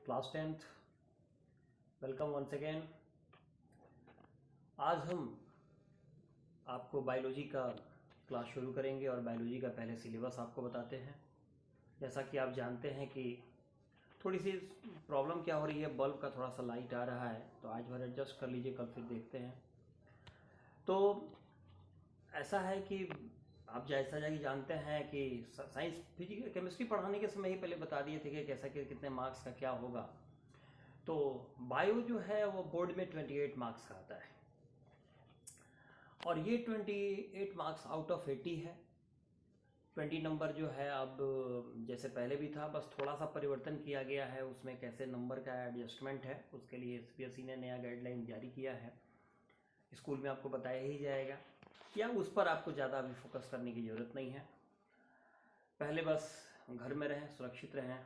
Class 10th, welcome once again. आज हम आपको बायोलॉजी का क्लास शुरू करेंगे और बायोलॉजी का पहले सिलेबस आपको बताते हैं। जैसा कि आप जानते हैं कि थोड़ी सी प्रॉब्लम क्या हो रही है, बल्ब का थोड़ा सा लाइट आ रहा है, तो आज भर एडजस्ट कर लीजिए, कल फिर देखते हैं। तो ऐसा है कि आप जैसा कि जानते हैं कि साइंस फिजिक्स केमिस्ट्री पढ़ाने के समय ही पहले बता दिए थे कि कैसा कि कितने मार्क्स का क्या होगा। तो बायो जो है वो बोर्ड में 28 मार्क्स का आता है और ये 28 मार्क्स आउट ऑफ 80 है। 20 नंबर जो है अब जैसे पहले भी था, बस थोड़ा सा परिवर्तन किया गया है उसमें, कैसे नंबर का एडजस्टमेंट है उसके लिए सीबीएसई ने नया गाइडलाइन जारी किया है। स्कूल में आपको बताया ही जाएगा, या उस पर आपको ज़्यादा अभी फोकस करने की ज़रूरत नहीं है। पहले बस घर में रहें, सुरक्षित रहें,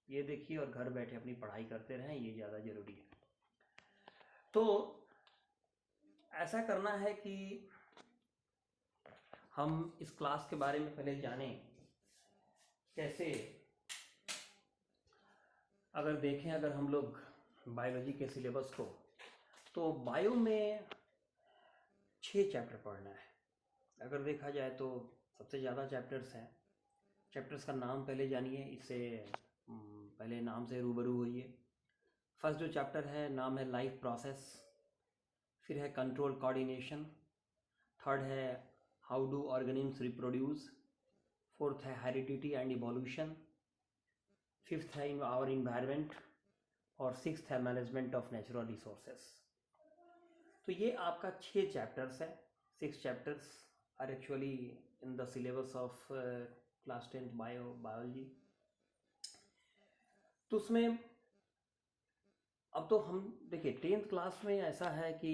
ये देखिए, और घर बैठे अपनी पढ़ाई करते रहें, ये ज़्यादा ज़रूरी है। तो ऐसा करना है कि हम इस क्लास के बारे में पहले जानें। कैसे, अगर देखें, अगर हम लोग बायोलॉजी के सिलेबस को, तो बायो में 6 चैप्टर पढ़ना है। अगर देखा जाए तो सबसे ज़्यादा चैप्टर्स हैं। चैप्टर्स का नाम पहले जानिए, इससे पहले नाम से रूबरू होइए। फर्स्ट जो चैप्टर है, नाम है लाइफ प्रोसेस। फिर है कंट्रोल कोऑर्डिनेशन। थर्ड है how do organisms reproduce. Fourth है हेरिडिटी एंड इवोल्यूशन। फिफ्थ है इन आवर इन्वायरमेंट। और सिक्स्थ है मैनेजमेंट ऑफ नेचुरल रिसोर्सेस। तो ये आपका 6 चैप्टर्स है। 6 chapters are actually in the syllabus of class 10th biology. तो उसमें अब तो हम देखिए 10th क्लास में ऐसा है कि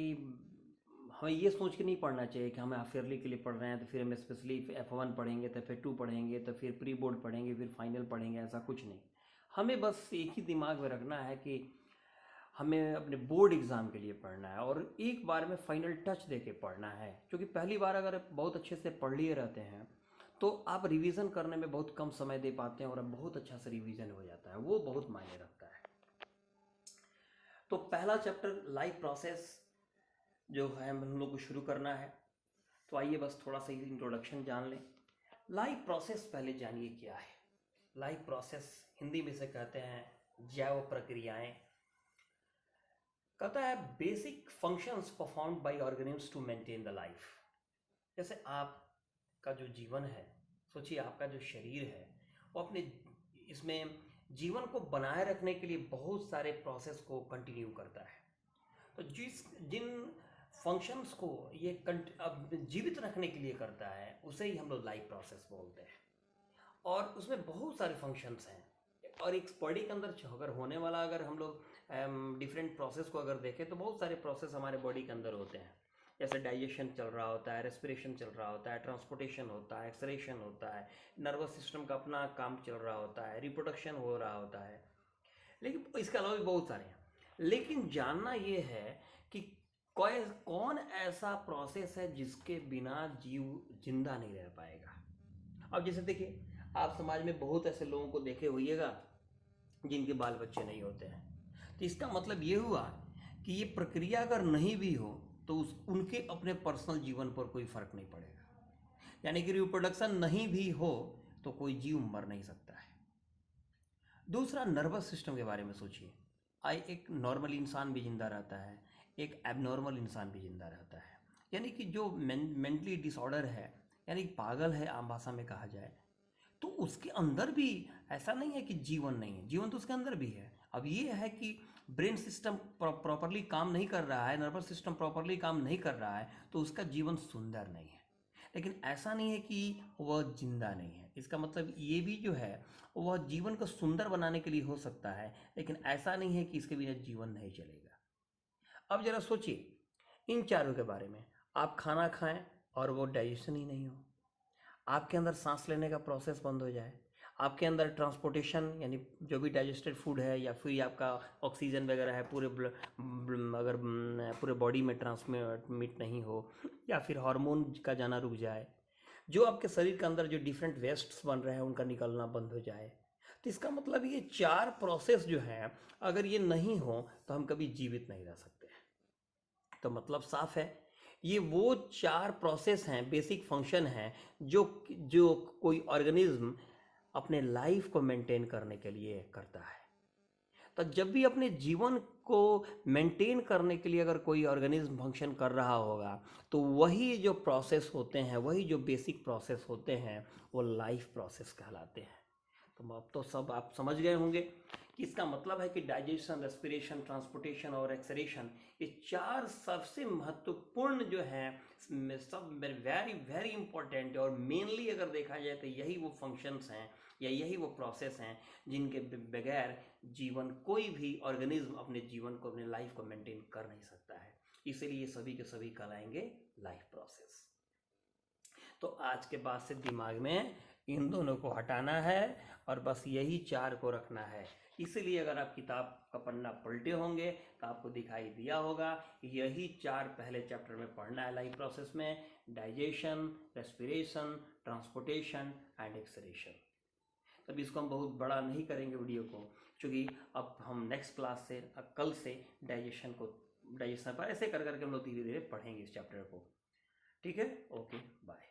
हमें ये सोच के नहीं पढ़ना चाहिए कि हम हाफ ईयरली के लिए पढ़ रहे हैं तो फिर हम स्पेशली F1 पढ़ेंगे, तो फिर 2 पढ़ेंगे, तो फिर प्री बोर्ड पढ़ेंगे, फिर फाइनल पढ़ेंगे। ऐसा कुछ नहीं। हमें बस एक ही दिमाग में रखना है कि हमें अपने बोर्ड एग्ज़ाम के लिए पढ़ना है और एक बार में फाइनल टच दे के पढ़ना है। क्योंकि पहली बार अगर बहुत अच्छे से पढ़ लिए रहते हैं तो आप रिवीजन करने में बहुत कम समय दे पाते हैं और अब बहुत अच्छा से रिवीजन हो जाता है, वो बहुत मायने रखता है। तो पहला चैप्टर लाइफ प्रोसेस जो है हम लोग को शुरू करना है। तो आइए बस थोड़ा सा इंट्रोडक्शन जान लें। लाइफ प्रोसेस पहले जानिए क्या है। लाइफ प्रोसेस हिंदी में से कहते हैं जैव प्रक्रियाएं। कहता है basic functions performed by organisms to maintain the life. जैसे आपका जो जीवन है, सोचिए आपका जो शरीर है वो अपने इसमें जीवन को बनाए रखने के लिए बहुत सारे प्रोसेस को कंटिन्यू करता है। तो जिन फंक्शंस को ये अब जीवित रखने के लिए करता है उसे ही हम लोग लाइफ प्रोसेस बोलते हैं। और उसमें बहुत सारे फंक्शंस हैं और एक बॉडी के अंदर अगर होने वाला, अगर हम लोग डिफरेंट प्रोसेस को अगर देखें तो बहुत सारे प्रोसेस हमारे बॉडी के अंदर होते हैं। जैसे डाइजेशन चल रहा होता है, रेस्पिरेशन चल रहा होता है, ट्रांसपोर्टेशन होता है, एक्सक्रीशन होता है, नर्वस सिस्टम का अपना काम चल रहा होता है, रिप्रोडक्शन हो रहा होता है। लेकिन इसके अलावा भी बहुत सारे हैं। लेकिन जानना ये है कि कौन ऐसा प्रोसेस है जिसके बिना जीव जिंदा नहीं रह पाएगा। अब जैसे देखिए, आप समाज में बहुत ऐसे लोगों को देखे होइएगा जिनके बाल बच्चे नहीं होते हैं। तो इसका मतलब ये हुआ कि ये प्रक्रिया अगर नहीं भी हो तो उनके अपने पर्सनल जीवन पर कोई फर्क नहीं पड़ेगा। यानी कि रिप्रोडक्शन नहीं भी हो तो कोई जीव मर नहीं सकता है। दूसरा, नर्वस सिस्टम के बारे में सोचिए। एक नॉर्मल इंसान भी जिंदा रहता है, एक एबनॉर्मल इंसान भी जिंदा रहता है। यानी कि जो मेंटली डिसऑर्डर है, यानी पागल है आम भाषा में कहा जाए, तो उसके अंदर भी ऐसा नहीं है कि जीवन नहीं है, जीवन तो उसके अंदर भी है। अब ये है कि ब्रेन सिस्टम प्रॉपरली काम नहीं कर रहा है, नर्वस सिस्टम प्रॉपरली काम नहीं कर रहा है, तो उसका जीवन सुंदर नहीं है। लेकिन ऐसा नहीं है कि वह जिंदा नहीं है। इसका मतलब ये भी जो है वह जीवन को सुंदर बनाने के लिए हो सकता है, लेकिन ऐसा नहीं है कि इसके बिना जीवन नहीं चलेगा। अब जरा सोचिए इन चारों के बारे में। आप खाना खाएं और वो डाइजेशन ही नहीं हो, आपके अंदर सांस लेने का प्रोसेस बंद हो जाए, आपके अंदर ट्रांसपोर्टेशन यानी जो भी डाइजेस्टेड फूड है या फिर आपका ऑक्सीजन वगैरह है पूरे अगर पूरे बॉडी में ट्रांसमिट नहीं हो, या फिर हार्मोन का जाना रुक जाए, जो आपके शरीर के अंदर जो डिफरेंट वेस्ट्स बन रहे हैं उनका निकलना बंद हो जाए, तो इसका मतलब ये 4 प्रोसेस जो हैं अगर ये नहीं हो तो हम कभी जीवित नहीं रह सकते। तो मतलब साफ है, ये वो 4 प्रोसेस हैं, बेसिक फंक्शन हैं जो जो कोई ऑर्गेनिज्म अपने लाइफ को मेंटेन करने के लिए करता है। तो जब भी अपने जीवन को मेंटेन करने के लिए अगर कोई ऑर्गेनिज्म फंक्शन कर रहा होगा तो वही जो प्रोसेस होते हैं, वही जो बेसिक प्रोसेस होते हैं, वो लाइफ प्रोसेस कहलाते हैं। तो अब तो सब आप समझ गए होंगे कि इसका मतलब है कि डाइजेशन, रेस्पिरेशन, ट्रांसपोर्टेशन और एक्सरेशन, ये 4 सबसे महत्वपूर्ण जो हैं, सब वेरी वेरी इंपॉर्टेंट है। और मेनली अगर देखा जाए तो यही वो फंक्शंस हैं या यही वो प्रोसेस हैं जिनके बगैर जीवन, कोई भी ऑर्गेनिज्म अपने जीवन को, अपने लाइफ को मेंटेन कर नहीं सकता है। इसलिए ये सभी के सभी कहलाएंगे लाइफ प्रोसेस। तो आज के बाद से दिमाग में इन दोनों को हटाना है और बस यही 4 को रखना है। इसलिए अगर आप किताब का पन्ना पलटे होंगे तो आपको दिखाई दिया होगा यही 4 पहले चैप्टर में पढ़ना है लाइफ प्रोसेस में: डाइजेशन, रेस्पिरेशन, ट्रांसपोर्टेशन एंड एक्सरेशन। तब इसको हम बहुत बड़ा नहीं करेंगे वीडियो को, क्योंकि अब हम नेक्स्ट क्लास से, कल से डाइजेशन पर ऐसे कर करके हम लोग धीरे धीरे पढ़ेंगे इस चैप्टर को। ठीक है, ओके, बाय।